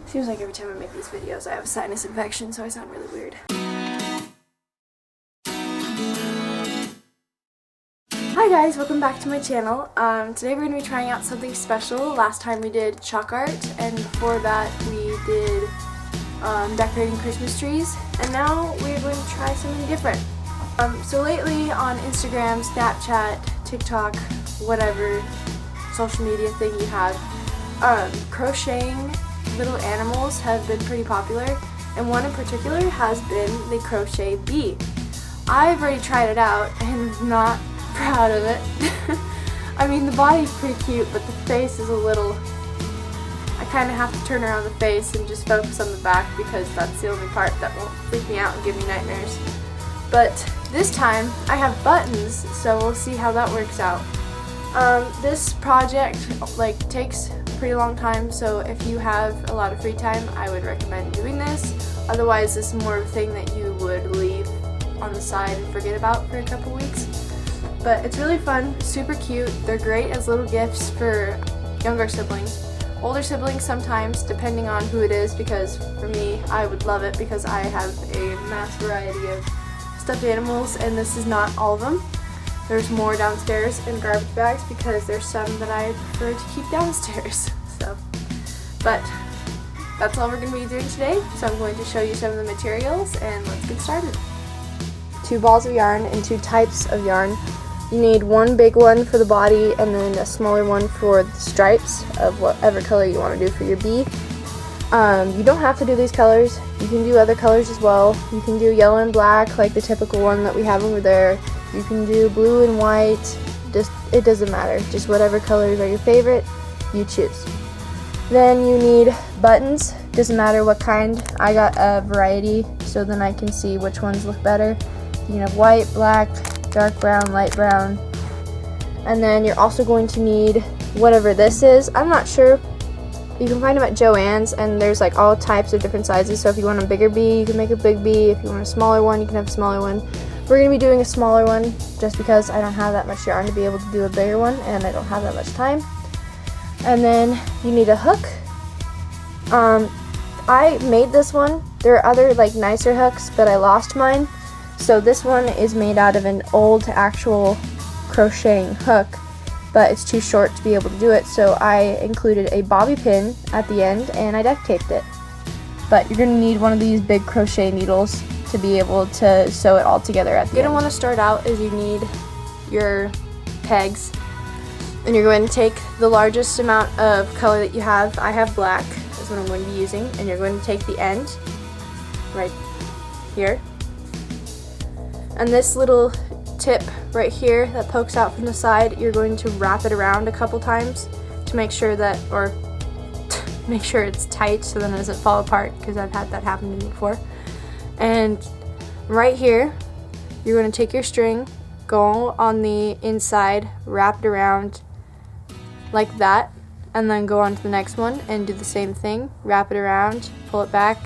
Seems like every time I make these videos I have a sinus infection, so I sound really weird. Hi guys, welcome back to my channel. Today we're going to be trying out something special. Last time we did chalk art, and before that we did decorating Christmas trees, and now we're going to try something different. So lately on Instagram, Snapchat, TikTok, whatever social media thing you have, crocheting little animals have been pretty popular, and one in particular has been the Crochet Bee. I've already tried it out and I'm not proud of it. I mean, the body's pretty cute, but the face is a little... I kind of have to turn around the face and just focus on the back because that's the only part that won't freak me out and give me nightmares. But this time I have buttons, so we'll see how that works out. This project takes a pretty long time, so if you have a lot of free time, I would recommend doing this. Otherwise, this is more of a thing that you would leave on the side and forget about for a couple weeks. But it's really fun, super cute. They're great as little gifts for younger siblings. Older siblings sometimes, depending on who it is, because for me, I would love it because I have a mass variety of stuffed animals, and this is not all of them. There's more downstairs in garbage bags because there's some that I prefer to keep downstairs. But that's all we're going to be doing today. So I'm going to show you some of the materials, and let's get started. 2 balls of yarn and 2 types of yarn. You need one big one for the body and then a smaller one for the stripes of whatever color you want to do for your bee. You don't have to do these colors. You can do other colors as well. You can do yellow and black like the typical one that we have over there. You can do blue and white. It doesn't matter. Just whatever colors are your favorite, you choose. Then you need buttons. Doesn't matter what kind. I got a variety so then I can see which ones look better. You can have white, black, dark brown, light brown. And then you're also going to need whatever this is. I'm not sure. You can find them at Joann's, and there's like all types of different sizes. So if you want a bigger bee, you can make a big bee. If you want a smaller one, you can have a smaller one. We're going to be doing a smaller one just because I don't have that much yarn to be able to do a bigger one, and I don't have that much time. And then you need a hook. I made this one. There are other nicer hooks, but I lost mine. So this one is made out of an old actual crocheting hook, but it's too short to be able to do it, so I included a bobby pin at the end and I duct taped it. But you're going to need one of these big crochet needles to be able to sew it all together at the end. You're going to want to start out is you need your pegs, and you're going to take the largest amount of color that you have. I have black, is what I'm going to be using, and you're going to take the end right here. And this little tip right here that pokes out from the side, you're going to wrap it around a couple times to make sure that, or make sure it's tight so then it doesn't fall apart, because I've had that happen to me before. And right here, you're going to take your string, go on the inside, wrap it around like that, and then go on to the next one and do the same thing, wrap it around, pull it back,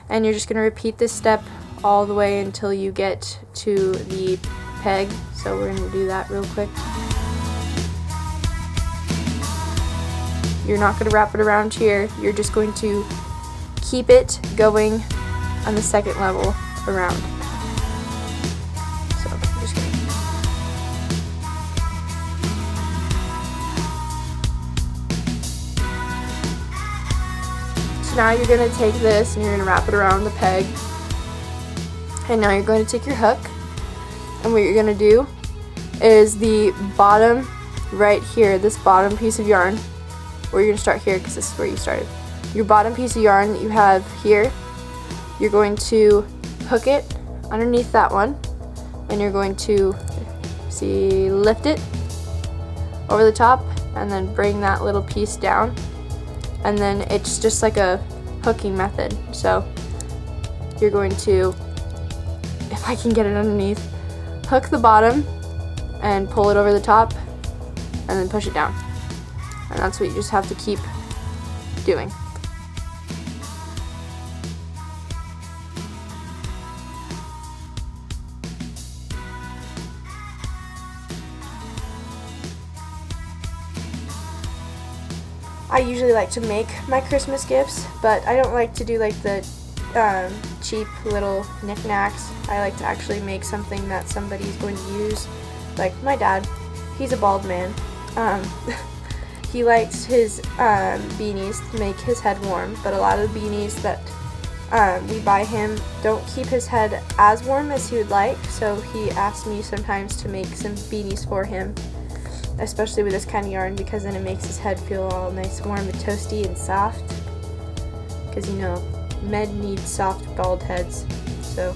and you're just going to repeat this step all the way until you get to the peg. So we're going to do that real quick. You're not going to wrap it around here. You're just going to keep it going on the second level around. So I'm just going to... So now you're going to take this and you're going to wrap it around the peg. And now you're going to take your hook, and what you're going to do is the bottom right here, this bottom piece of yarn, where you're going to start here because this is where you started. Your bottom piece of yarn that you have here, you're going to hook it underneath that one, and you're going to lift it over the top and then bring that little piece down, and then it's just like a hooking method. So you're going to, if I can get it underneath, hook the bottom and pull it over the top and then push it down. And that's what you just have to keep doing. I usually like to make my Christmas gifts, but I don't like to do like the cheap little knickknacks. I like to actually make something that somebody's going to use. Like my dad, he's a bald man. He likes his beanies to make his head warm, but a lot of the beanies that we buy him don't keep his head as warm as he would like, so he asks me sometimes to make some beanies for him, especially with this kind of yarn, because then it makes his head feel all nice, warm, and toasty and soft, because you know, men need soft, bald heads, so...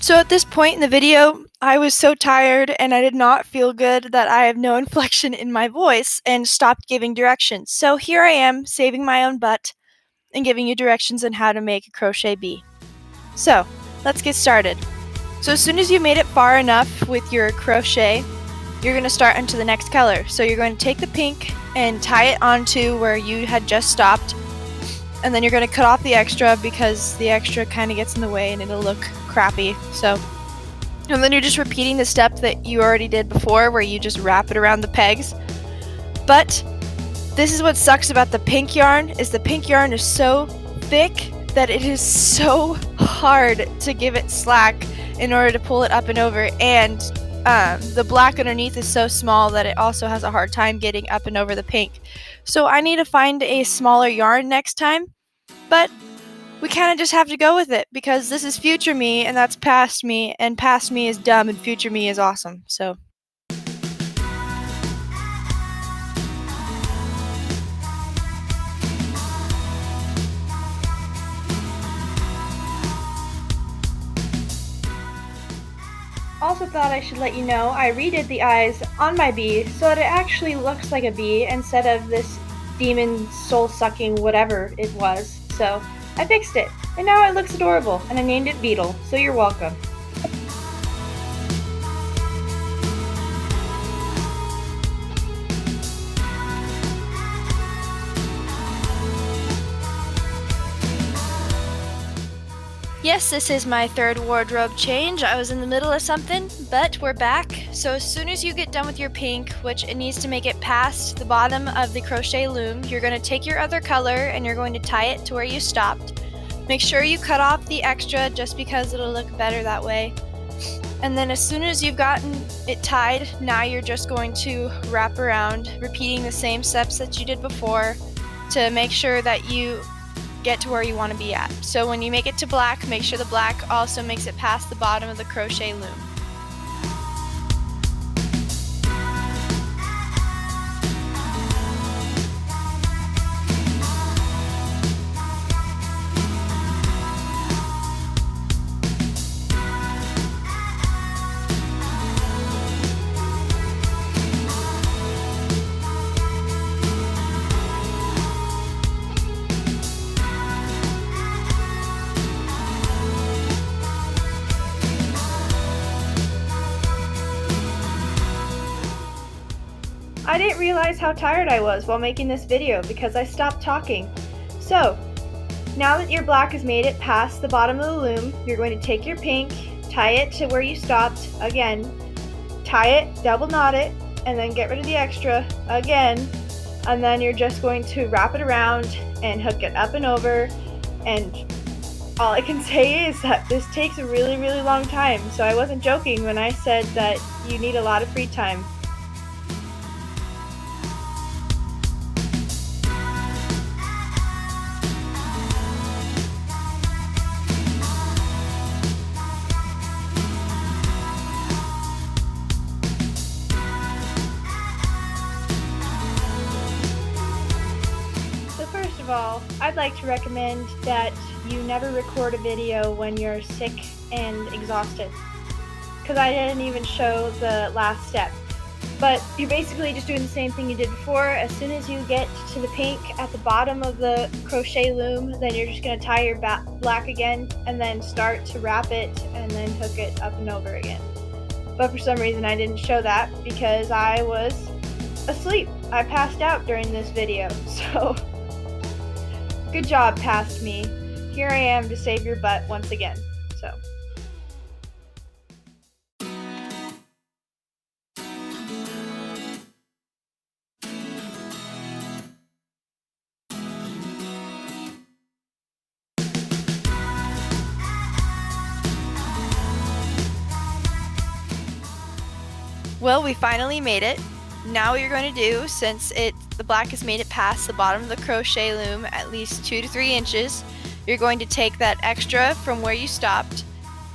So at this point in the video, I was so tired and I did not feel good that I have no inflection in my voice and stopped giving directions. So here I am, saving my own butt and giving you directions on how to make a crochet bee. So let's get started. So as soon as you made it far enough with your crochet, you're going to start into the next color. So you're going to take the pink and tie it onto where you had just stopped, and then you're going to cut off the extra because the extra kind of gets in the way and it'll look crappy. And then you're just repeating the step that you already did before, where you just wrap it around the pegs. But this is what sucks about the pink yarn, is the pink yarn is so thick that it is so hard to give it slack in order to pull it up and over, and the black underneath is so small that it also has a hard time getting up and over the pink. So I need to find a smaller yarn next time, but we kind of just have to go with it because this is future me and that's past me, and past me is dumb and future me is awesome. So also thought I should let you know I redid the eyes on my bee so that it actually looks like a bee instead of this demon soul-sucking whatever it was. So I fixed it, and now it looks adorable, and I named it Beetle, so you're welcome. Yes, this is my third wardrobe change. I was in the middle of something, but we're back. So as soon as you get done with your pink, which it needs to make it past the bottom of the crochet loom, you're going to take your other color and you're going to tie it to where you stopped. Make sure you cut off the extra just because it'll look better that way. And then as soon as you've gotten it tied, now you're just going to wrap around, repeating the same steps that you did before to make sure that you get to where you want to be at. So when you make it to black, make sure the black also makes it past the bottom of the crochet loom. I didn't realize how tired I was while making this video because I stopped talking. So, now that your black has made it past the bottom of the loom, you're going to take your pink, tie it to where you stopped again, tie it, double knot it, and then get rid of the extra again, and then you're just going to wrap it around and hook it up and over. And all I can say is that this takes a really, really long time, so I wasn't joking when I said that you need a lot of free time. First of all, I'd like to recommend that you never record a video when you're sick and exhausted, because I didn't even show the last step. But you're basically just doing the same thing you did before. As soon as you get to the pink at the bottom of the crochet loom, then you're just going to tie your black again and then start to wrap it and then hook it up and over again. but for some reason I didn't show that because I was asleep. I passed out during this video, so good job, past me. Here I am to save your butt once again. So. Well, we finally made it. Now what you're going to do, since the black has made it past the bottom of the crochet loom at least 2 to 3 inches, you're going to take that extra from where you stopped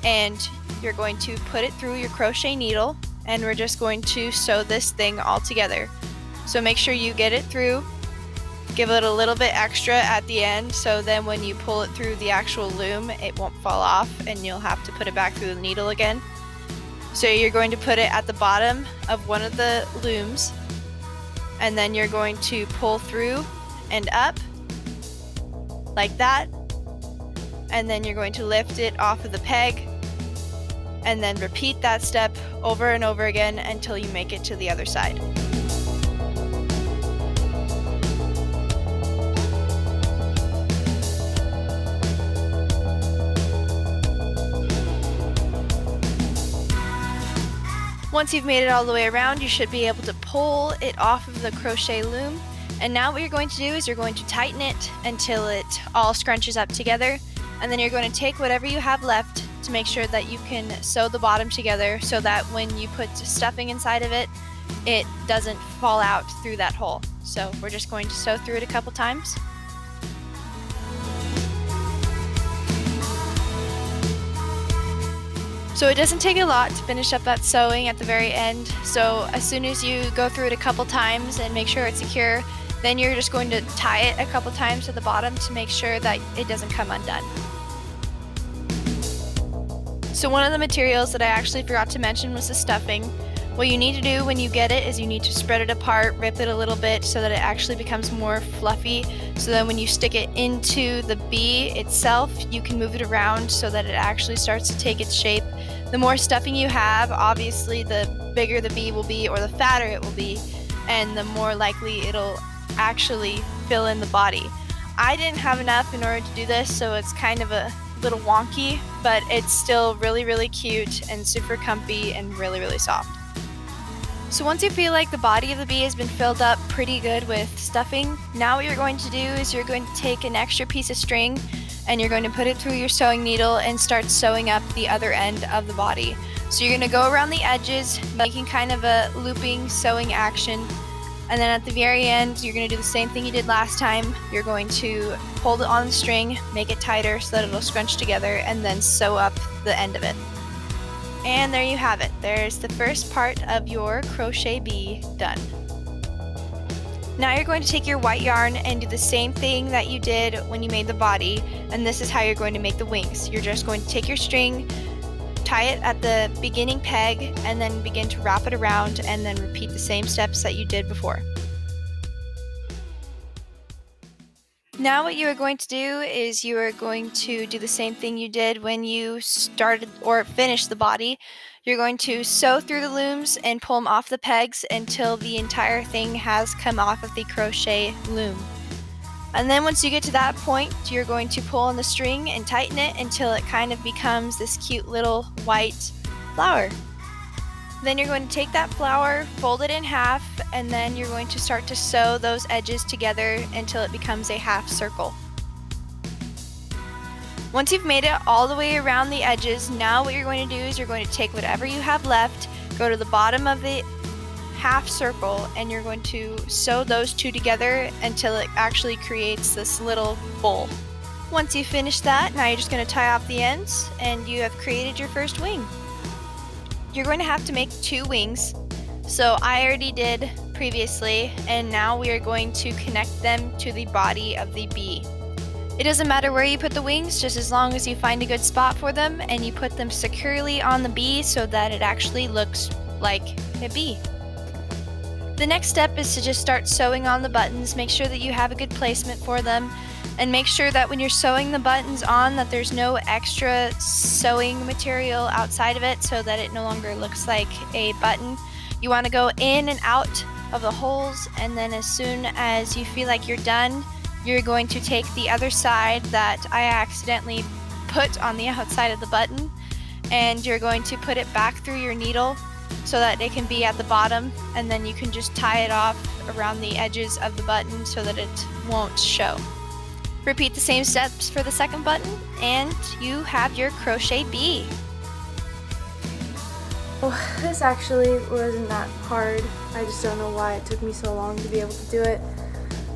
and you're going to put it through your crochet needle, and we're just going to sew this thing all together. So make sure you get it through, give it a little bit extra at the end so then when you pull it through the actual loom it won't fall off and you'll have to put it back through the needle again. So you're going to put it at the bottom of one of the looms, and then you're going to pull through and up like that, and then you're going to lift it off of the peg and then repeat that step over and over again until you make it to the other side. Once you've made it all the way around, you should be able to pull it off of the crochet loom. And now what you're going to do is you're going to tighten it until it all scrunches up together. And then you're going to take whatever you have left to make sure that you can sew the bottom together so that when you put stuffing inside of it, it doesn't fall out through that hole. So we're just going to sew through it a couple times. So it doesn't take a lot to finish up that sewing at the very end. So as soon as you go through it a couple times and make sure it's secure, then you're just going to tie it a couple times to the bottom to make sure that it doesn't come undone. So one of the materials that I actually forgot to mention was the stuffing. What you need to do when you get it is you need to spread it apart, rip it a little bit so that it actually becomes more fluffy, so that when you stick it into the bee itself, you can move it around so that it actually starts to take its shape. The more stuffing you have, obviously the bigger the bee will be or the fatter it will be, and the more likely it'll actually fill in the body. I didn't have enough in order to do this, so it's kind of a little wonky, but it's still really, really cute and super comfy and really, really soft. So once you feel like the body of the bee has been filled up pretty good with stuffing, now what you're going to do is you're going to take an extra piece of string and you're going to put it through your sewing needle and start sewing up the other end of the body. So you're going to go around the edges, making kind of a looping sewing action, and then at the very end you're going to do the same thing you did last time. You're going to hold it on the string, make it tighter so that it'll scrunch together, and then sew up the end of it. And there you have it. There's the first part of your crochet bee done. Now you're going to take your white yarn and do the same thing that you did when you made the body, and this is how you're going to make the wings. You're just going to take your string, tie it at the beginning peg, and then begin to wrap it around and then repeat the same steps that you did before. Now what you are going to do is you are going to do the same thing you did when you started or finished the body. You're going to sew through the looms and pull them off the pegs until the entire thing has come off of the crochet loom. And then once you get to that point, you're going to pull on the string and tighten it until it kind of becomes this cute little white flower. Then you're going to take that flower, fold it in half, and then you're going to start to sew those edges together until it becomes a half circle. Once you've made it all the way around the edges, now what you're going to do is you're going to take whatever you have left, go to the bottom of the half circle, and you're going to sew those two together until it actually creates this little bowl. Once you finish that, now you're just going to tie off the ends and you have created your first wing. You're going to have to make 2 wings, so I already did previously, and now we are going to connect them to the body of the bee. It doesn't matter where you put the wings, just as long as you find a good spot for them and you put them securely on the bee so that it actually looks like a bee. The next step is to just start sewing on the buttons. Make sure that you have a good placement for them. And make sure that when you're sewing the buttons on that there's no extra sewing material outside of it so that it no longer looks like a button. You want to go in and out of the holes, and then as soon as you feel like you're done, you're going to take the other side that I accidentally put on the outside of the button, and you're going to put it back through your needle so that it can be at the bottom, and then you can just tie it off around the edges of the button so that it won't show. Repeat the same steps for the second button, and you have your crochet bee. Well, this actually wasn't that hard. I just don't know why it took me so long to be able to do it.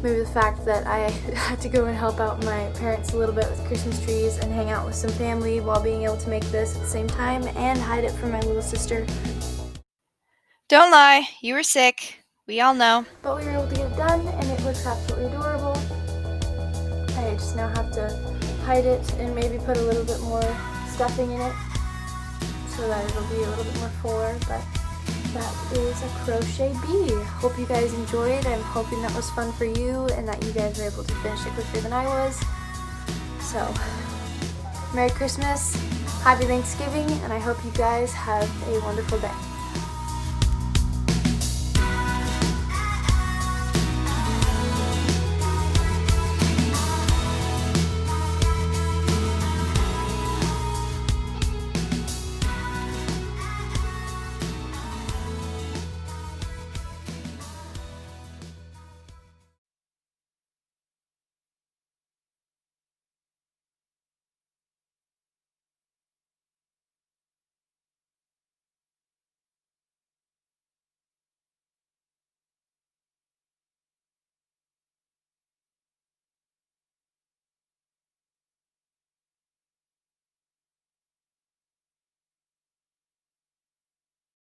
Maybe the fact that I had to go and help out my parents a little bit with Christmas trees and hang out with some family while being able to make this at the same time and hide it from my little sister. Don't lie, you were sick. We all know. But we were able to get it done, and it looks absolutely adorable. I just now have to hide it and maybe put a little bit more stuffing in it so that it'll be a little bit more fuller, but that is a crochet bee. Hope you guys enjoyed. I'm hoping that was fun for you and that you guys were able to finish it quicker than I was. So, Merry Christmas, Happy Thanksgiving, and I hope you guys have a wonderful day.